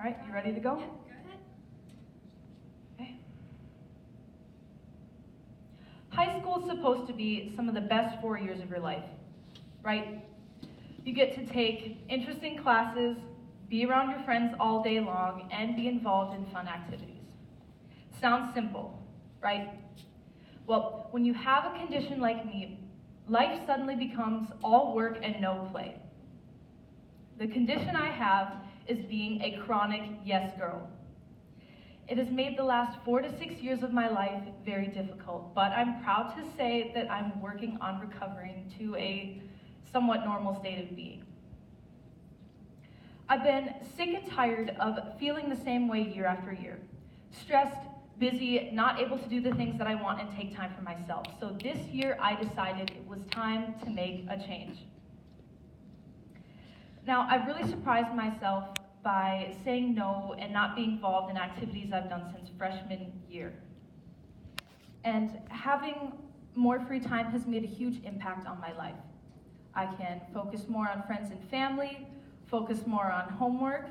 All right, you ready to go? Yeah, go ahead. Okay. High school is supposed to be some of the best 4 years of your life, right? You get to take interesting classes, be around your friends all day long, and be involved in fun activities. Sounds simple, right? Well, when you have a condition like me, life suddenly becomes all work and no play. The condition I have is being a chronic yes girl. It has made the last 4 to 6 years of my life very difficult, but I'm proud to say that I'm working on recovering to a somewhat normal state of being. I've been sick and tired of feeling the same way year after year. Stressed, busy, not able to do the things that I want and take time for myself. So this year I decided it was time to make a change. Now, I've really surprised myself by saying no and not being involved in activities I've done since freshman year. And having more free time has made a huge impact on my life. I can focus more on friends and family, focus more on homework.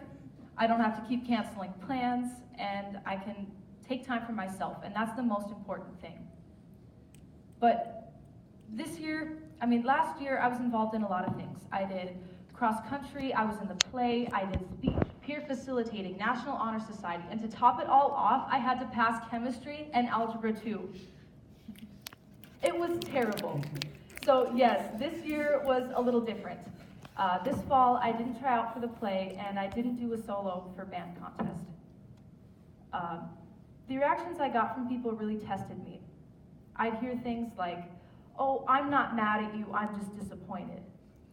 I don't have to keep canceling plans, and I can take time for myself, and that's the most important thing. But last year I was involved in a lot of things. I did cross country, I was in the play, I did speech, peer facilitating, National Honor Society, and to top it all off, I had to pass chemistry and algebra 2. It was terrible. So yes, this year was a little different. This fall, I didn't try out for the play, and I didn't do a solo for band contest. The reactions I got from people really tested me. I'd hear things like, "Oh, I'm not mad at you, I'm just disappointed."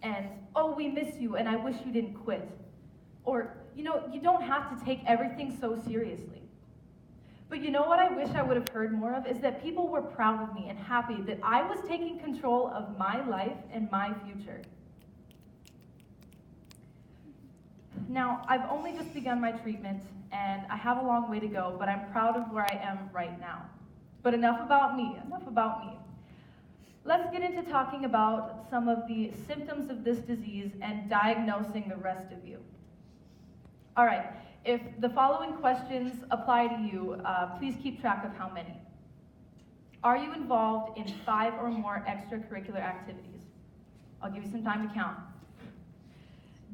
And, "Oh, we miss you, and I wish you didn't quit." Or, "You don't have to take everything so seriously." But you know what I wish I would have heard more of is that people were proud of me and happy that I was taking control of my life and my future. Now, I've only just begun my treatment, and I have a long way to go, but I'm proud of where I am right now. But enough about me. Let's get into talking about some of the symptoms of this disease and diagnosing the rest of you. All right, if the following questions apply to you, please keep track of how many. Are you involved in 5 or more extracurricular activities? I'll give you some time to count.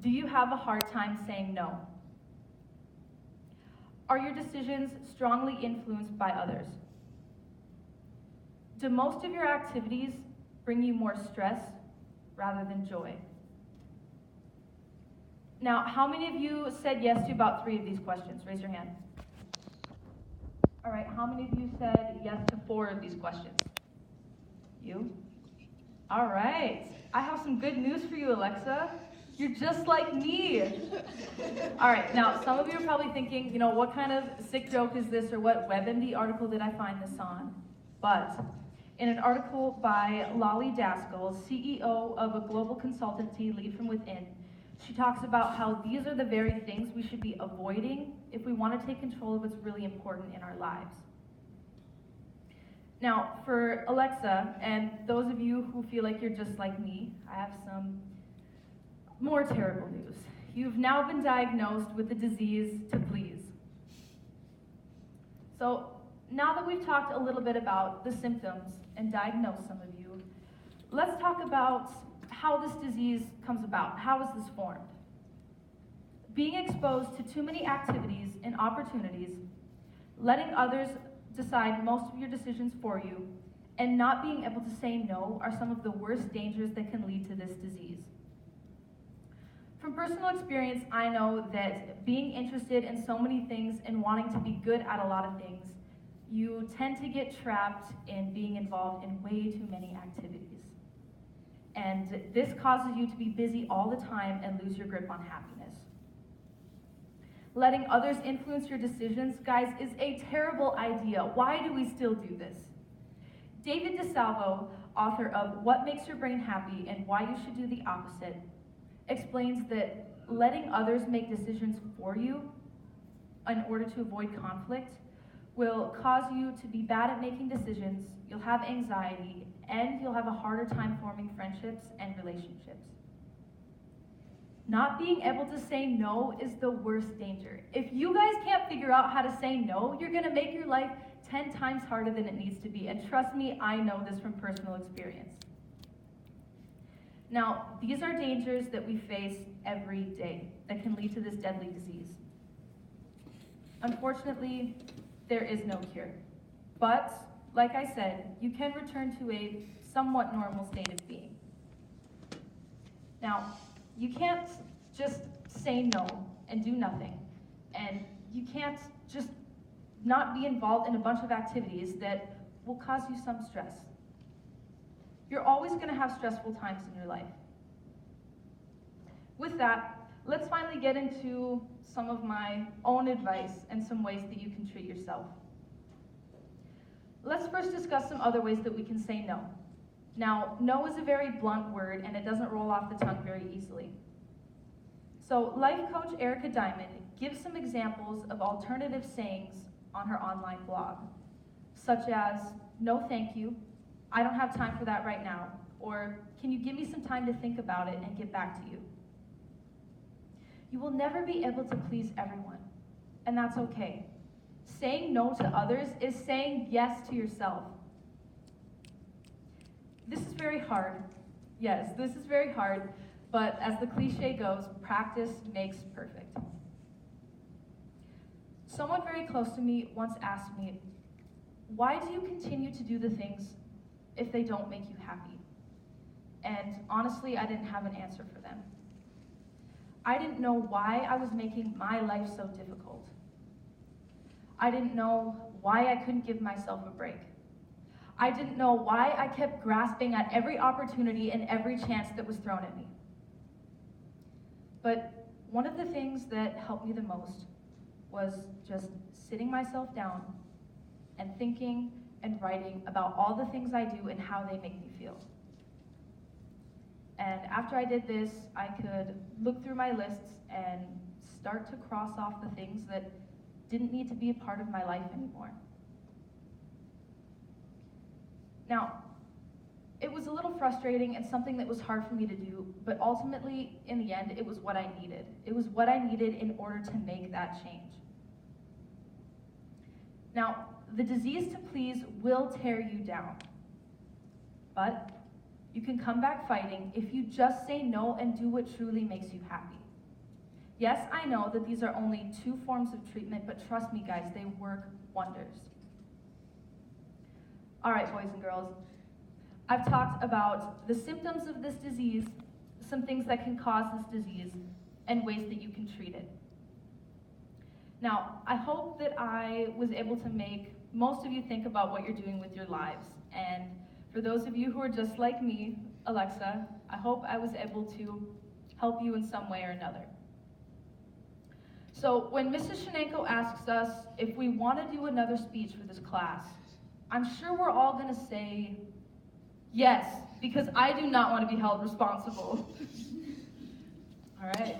Do you have a hard time saying no? Are your decisions strongly influenced by others? Do most of your activities bring you more stress rather than joy? Now, how many of you said yes to about 3 of these questions? Raise your hand. All right, how many of you said yes to 4 of these questions? You? All right, I have some good news for you, Alexa. You're just like me. All right, now some of you are probably thinking, what kind of sick joke is this, or what WebMD article did I find this on? But in an article by Lolly Daskal, CEO of a global consultancy, Lead From Within, she talks about how these are the very things we should be avoiding if we want to take control of what's really important in our lives. Now, for Alexa, and those of you who feel like you're just like me, I have some more terrible news. You've now been diagnosed with the disease to please. So now that we've talked a little bit about the symptoms and diagnosed some of you, let's talk about how this disease comes about. How is this formed? Being exposed to too many activities and opportunities, letting others decide most of your decisions for you, and not being able to say no are some of the worst dangers that can lead to this disease. From personal experience, I know that being interested in so many things and wanting to be good at a lot of things, you tend to get trapped in being involved in way too many activities. And this causes you to be busy all the time and lose your grip on happiness. Letting others influence your decisions, guys, is a terrible idea. Why do we still do this? David DeSalvo, author of What Makes Your Brain Happy and Why You Should Do the Opposite, explains that letting others make decisions for you in order to avoid conflict will cause you to be bad at making decisions, you'll have anxiety, and you'll have a harder time forming friendships and relationships. Not being able to say no is the worst danger. If you guys can't figure out how to say no, you're gonna make your life 10 times harder than it needs to be. And trust me, I know this from personal experience. Now, these are dangers that we face every day that can lead to this deadly disease. Unfortunately, there is no cure. But, like I said, you can return to a somewhat normal state of being. Now, you can't just say no and do nothing. And you can't just not be involved in a bunch of activities that will cause you some stress. You're always going to have stressful times in your life. With that, let's finally get into some of my own advice and some ways that you can treat yourself. Let's first discuss some other ways that we can say no. Now, no is a very blunt word and it doesn't roll off the tongue very easily. So, life coach Erica Diamond gives some examples of alternative sayings on her online blog, such as, no thank you, I don't have time for that right now, or can you give me some time to think about it and get back to you? You will never be able to please everyone, and that's okay. Saying no to others is saying yes to yourself. This is very hard. Yes, this is very hard, but as the cliche goes, practice makes perfect. Someone very close to me once asked me, why do you continue to do the things if they don't make you happy? And honestly, I didn't have an answer for them. I didn't know why I was making my life so difficult. I didn't know why I couldn't give myself a break. I didn't know why I kept grasping at every opportunity and every chance that was thrown at me. But one of the things that helped me the most was just sitting myself down and thinking and writing about all the things I do and how they make me feel. And after I did this, I could look through my lists and start to cross off the things that didn't need to be a part of my life anymore. Now, it was a little frustrating and something that was hard for me to do, but ultimately, in the end, it was what I needed. It was what I needed in order to make that change. Now, the disease to please will tear you down, but you can come back fighting if you just say no and do what truly makes you happy. Yes, I know that these are only 2 forms of treatment, but trust me, guys, they work wonders. All right, boys and girls, I've talked about the symptoms of this disease, some things that can cause this disease, and ways that you can treat it. Now, I hope that I was able to make most of you think about what you're doing with your lives. And for those of you who are just like me, Alexa, I hope I was able to help you in some way or another. So when Mrs. Shenenko asks us if we want to do another speech for this class, I'm sure we're all going to say yes, because I do not want to be held responsible. All right.